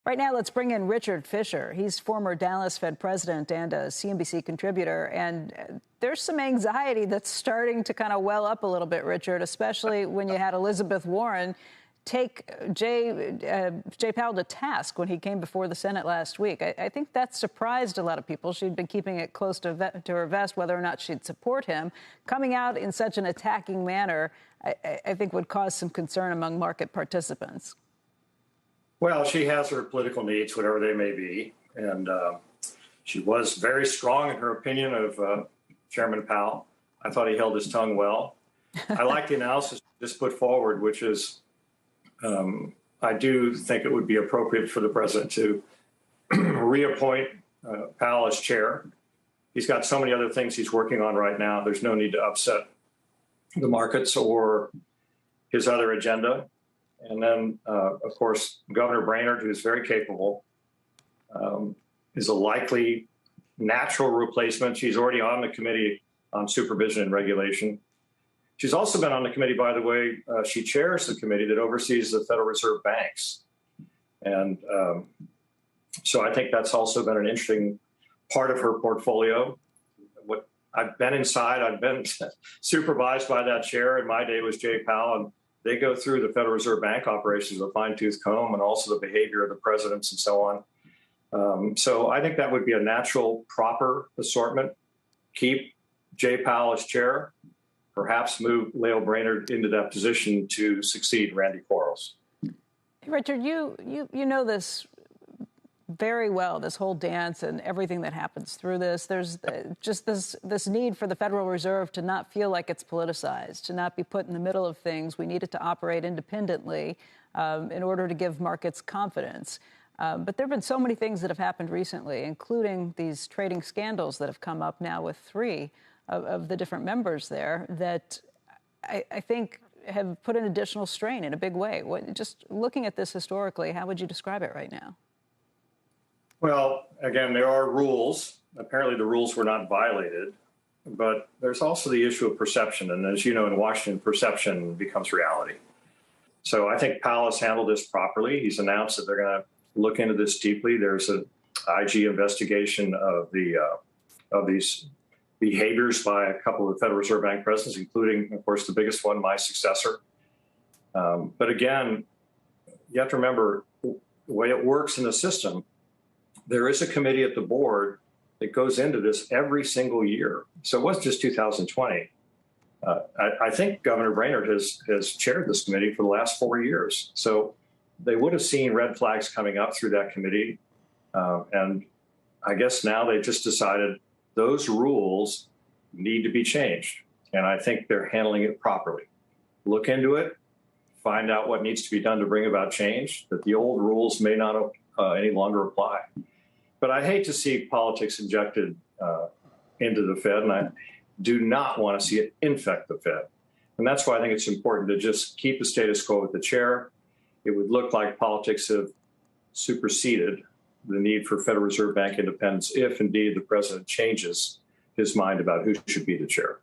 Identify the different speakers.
Speaker 1: Right now, let's bring in Richard Fisher. He's former Dallas Fed president and a CNBC contributor. And there's some anxiety that's starting to kind of well up a little bit, Richard, especially when you had Elizabeth Warren take Jay Powell to task when he came before the Senate last week. I think that surprised a lot of people. She'd been keeping it close to her vest whether or not she'd support him. Coming out in such an attacking manner, I think would cause some concern among market participants.
Speaker 2: Well, she has her political needs, whatever they may be. And she was very strong in her opinion of Chairman Powell. I thought he held his tongue well. I like the analysis just put forward, which is I do think it would be appropriate for the president to reappoint Powell as chair. He's got so many other things he's working on right now. There's no need to upset the markets or his other agenda. And then, of course, Governor Brainerd, who's very capable, is a likely natural replacement. She's already on the Committee on Supervision and Regulation. She's also been on the committee, by the way. She chairs the committee that oversees the Federal Reserve banks. And so I think that's also been an interesting part of her portfolio. What I've been inside, I've been supervised by that chair. In my day was Jay Powell, and they go through the Federal Reserve Bank operations with a fine-tooth comb and also the behavior of the presidents and so on. So I think that would be a natural, proper assortment. Keep Jay Powell as chair, perhaps move Lael Brainerd into that position to succeed Randy Quarles.
Speaker 1: Richard, you know this very well, this whole dance and everything that happens through this. There's just this need for the Federal Reserve to not feel like it's politicized, to not be put in the middle of things. We need it to operate independently in order to give markets confidence. But there have been so many things that have happened recently, including these trading scandals that have come up now with three of the different members there that I think have put an additional strain in a big way. Just looking at this historically, how would you describe it right now?
Speaker 2: Well, again, there are rules. Apparently the rules were not violated, but there's also the issue of perception. And as you know, in Washington, perception becomes reality. So I think Powell has handled this properly. He's announced that they're going to look into this deeply. There's an IG investigation of these behaviors by a couple of Federal Reserve Bank presidents, including, of course, the biggest one, my successor. But again, you have to remember the way it works in the system. There is a committee at the board that goes into this every single year. So it wasn't just 2020. I think Governor Brainerd has chaired this committee for the last 4 years. So they would have seen red flags coming up through that committee. And I guess now they've just decided those rules need to be changed. And I think they're handling it properly. Look into it, find out what needs to be done to bring about change, that the old rules may not any longer apply. But I hate to see politics injected into the Fed, and I do not want to see it infect the Fed. And that's why I think it's important to just keep the status quo with the chair. It would look like politics have superseded the need for Federal Reserve Bank independence if indeed the president changes his mind about who should be the chair.